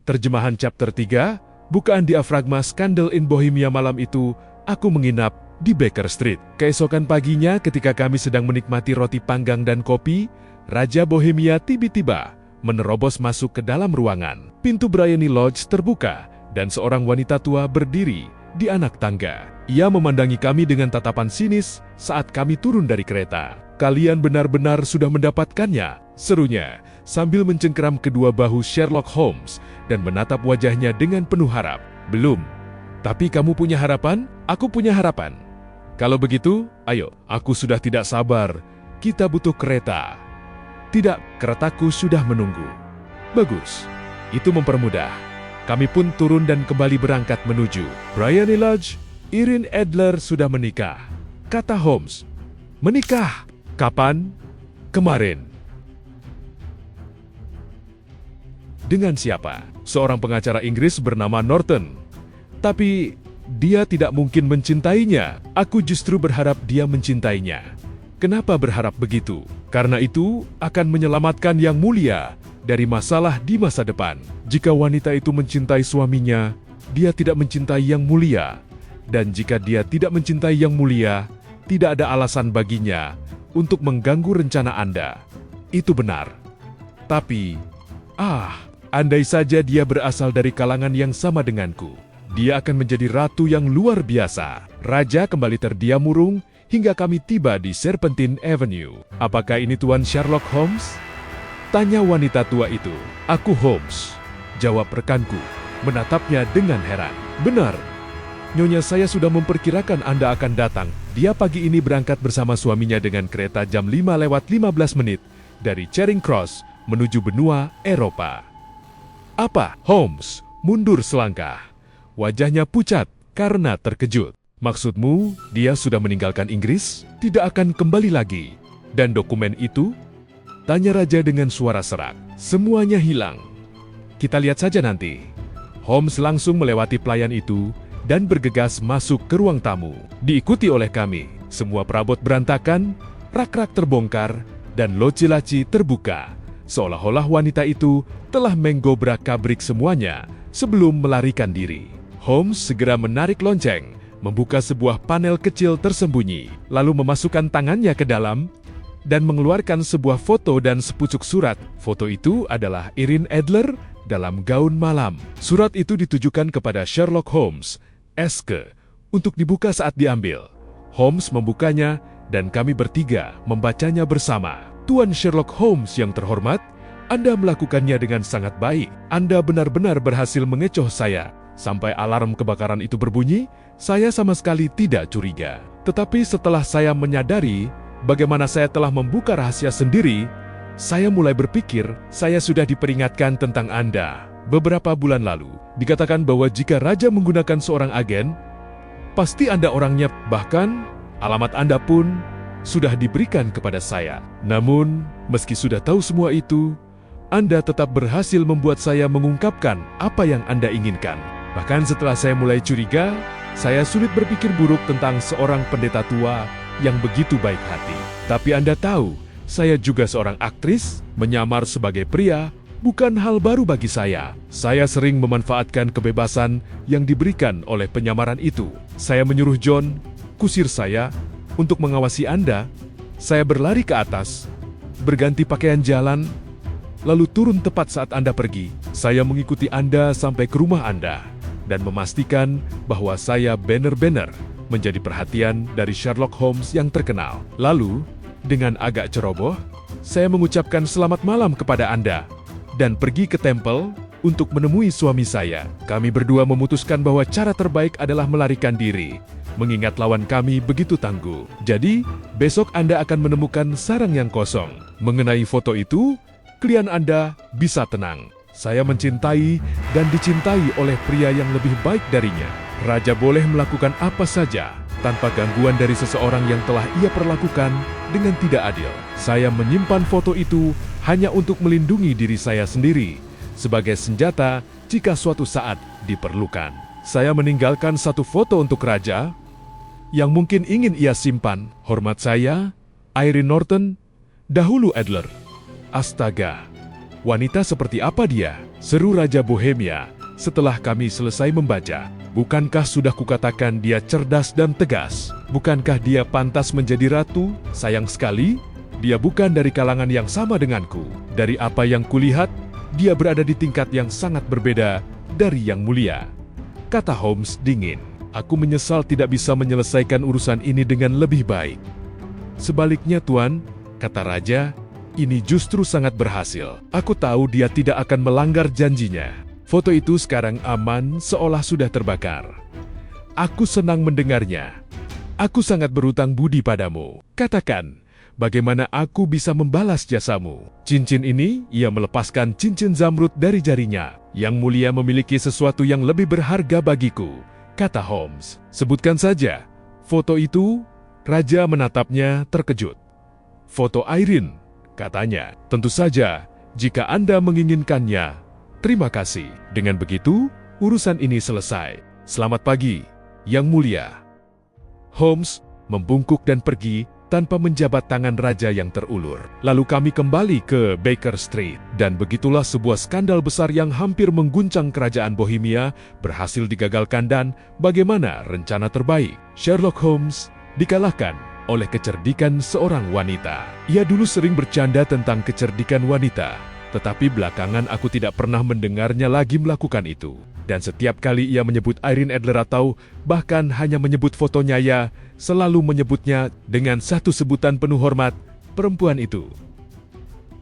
Terjemahan chapter 3, bukaan diafragma Scandal in Bohemia. Malam itu, aku menginap di Baker Street. Keesokan paginya ketika kami sedang menikmati roti panggang dan kopi, Raja Bohemia tiba-tiba menerobos masuk ke dalam ruangan. Pintu Briony Lodge terbuka dan seorang wanita tua berdiri di anak tangga. Ia memandangi kami dengan tatapan sinis saat kami turun dari kereta. "Kalian benar-benar sudah mendapatkannya," serunya, sambil mencengkeram kedua bahu Sherlock Holmes dan menatap wajahnya dengan penuh harap. "Belum. Tapi kamu punya harapan? Aku punya harapan. Kalau begitu, ayo, aku sudah tidak sabar. Kita butuh kereta." "Tidak, keretaku sudah menunggu." "Bagus. Itu mempermudah." Kami pun turun dan kembali berangkat menuju Briony Lodge. "Irene Adler sudah menikah," kata Holmes. "Menikah? Kapan?" "Kemarin." "Dengan siapa?" "Seorang pengacara Inggris bernama Norton. Tapi dia tidak mungkin mencintainya. Aku justru berharap dia mencintainya." "Kenapa berharap begitu?" "Karena itu akan menyelamatkan Yang Mulia dari masalah di masa depan. Jika wanita itu mencintai suaminya, dia tidak mencintai Yang Mulia. Dan jika dia tidak mencintai Yang Mulia, tidak ada alasan baginya untuk mengganggu rencana Anda." "Itu benar. Tapi, andai saja dia berasal dari kalangan yang sama denganku. Dia akan menjadi ratu yang luar biasa." Raja kembali terdiam murung hingga kami tiba di Serpentine Avenue. "Apakah ini Tuan Sherlock Holmes?" tanya wanita tua itu. "Aku Holmes," jawab rekanku, menatapnya dengan heran. "Benar. Nyonya, saya sudah memperkirakan Anda akan datang. Dia pagi ini berangkat bersama suaminya dengan kereta jam 5:15 dari Charing Cross menuju benua Eropa." "Apa?" Holmes mundur selangkah. Wajahnya pucat karena terkejut. "Maksudmu, dia sudah meninggalkan Inggris? Tidak akan kembali lagi? Dan dokumen itu?" tanya Raja dengan suara serak. "Semuanya hilang. Kita lihat saja nanti." Holmes langsung melewati pelayan itu dan bergegas masuk ke ruang tamu. Diikuti oleh kami, semua perabot berantakan, rak-rak terbongkar, dan loci-laci terbuka. Seolah-olah wanita itu telah menggobrak-gabrik semuanya sebelum melarikan diri. Holmes segera menarik lonceng, membuka sebuah panel kecil tersembunyi, lalu memasukkan tangannya ke dalam dan mengeluarkan sebuah foto dan sepucuk surat. Foto itu adalah Irene Adler dalam gaun malam. Surat itu ditujukan kepada Sherlock Holmes, SK, untuk dibuka saat diambil. Holmes membukanya dan kami bertiga membacanya bersama. "Tuan Sherlock Holmes yang terhormat, Anda melakukannya dengan sangat baik. Anda benar-benar berhasil mengecoh saya. Sampai alarm kebakaran itu berbunyi, saya sama sekali tidak curiga. Tetapi setelah saya menyadari bagaimana saya telah membuka rahasia sendiri, saya mulai berpikir saya sudah diperingatkan tentang Anda. Beberapa bulan lalu, dikatakan bahwa jika Raja menggunakan seorang agen, pasti Anda orangnya, bahkan alamat Anda pun sudah diberikan kepada saya. Namun, meski sudah tahu semua itu, Anda tetap berhasil membuat saya mengungkapkan apa yang Anda inginkan. Bahkan setelah saya mulai curiga, saya sulit berpikir buruk tentang seorang pendeta tua yang begitu baik hati. Tapi Anda tahu, saya juga seorang aktris, menyamar sebagai pria bukan hal baru bagi saya. Saya sering memanfaatkan kebebasan yang diberikan oleh penyamaran itu. Saya menyuruh John, kusir saya, untuk mengawasi Anda. Saya berlari ke atas, berganti pakaian jalan, lalu turun tepat saat Anda pergi. Saya mengikuti Anda sampai ke rumah Anda dan memastikan bahwa saya benar-benar menjadi perhatian dari Sherlock Holmes yang terkenal. Lalu, dengan agak ceroboh, saya mengucapkan selamat malam kepada Anda dan pergi ke tempel untuk menemui suami saya. Kami berdua memutuskan bahwa cara terbaik adalah melarikan diri, mengingat lawan kami begitu tangguh. Jadi, besok Anda akan menemukan sarang yang kosong. Mengenai foto itu, klien Anda bisa tenang. Saya mencintai dan dicintai oleh pria yang lebih baik darinya. Raja boleh melakukan apa saja tanpa gangguan dari seseorang yang telah ia perlakukan dengan tidak adil. Saya menyimpan foto itu hanya untuk melindungi diri saya sendiri sebagai senjata jika suatu saat diperlukan. Saya meninggalkan satu foto untuk Raja yang mungkin ingin ia simpan. Hormat saya, Irene Norton, dahulu Adler. Astaga, wanita seperti apa dia? Seru Raja Bohemia setelah kami selesai membaca. Bukankah sudah kukatakan dia cerdas dan tegas? Bukankah dia pantas menjadi ratu? Sayang sekali, dia bukan dari kalangan yang sama denganku. Dari apa yang kulihat, dia berada di tingkat yang sangat berbeda dari Yang Mulia, kata Holmes dingin. Aku menyesal tidak bisa menyelesaikan urusan ini dengan lebih baik. Sebaliknya Tuan, kata Raja, ini justru sangat berhasil. Aku tahu dia tidak akan melanggar janjinya. Foto itu sekarang aman seolah sudah terbakar. Aku senang mendengarnya. Aku sangat berutang budi padamu. Katakan, bagaimana aku bisa membalas jasamu? Cincin ini, ia melepaskan cincin zamrud dari jarinya. Yang Mulia memiliki sesuatu yang lebih berharga bagiku, kata Holmes. Sebutkan saja. Foto itu, Raja menatapnya terkejut. Foto Irene, katanya. Tentu saja, jika Anda menginginkannya. Terima kasih. Dengan begitu, urusan ini selesai. Selamat pagi, Yang Mulia. Holmes membungkuk dan pergi tanpa menjabat tangan raja yang terulur. Lalu kami kembali ke Baker Street. Dan begitulah sebuah skandal besar yang hampir mengguncang kerajaan Bohemia berhasil digagalkan dan bagaimana rencana terbaik Sherlock Holmes dikalahkan oleh kecerdikan seorang wanita. Ia dulu sering bercanda tentang kecerdikan wanita. Tetapi belakangan aku tidak pernah mendengarnya lagi melakukan itu. Dan setiap kali ia menyebut Irene Adler atau bahkan hanya menyebut fotonya, ia selalu menyebutnya dengan satu sebutan penuh hormat, perempuan itu.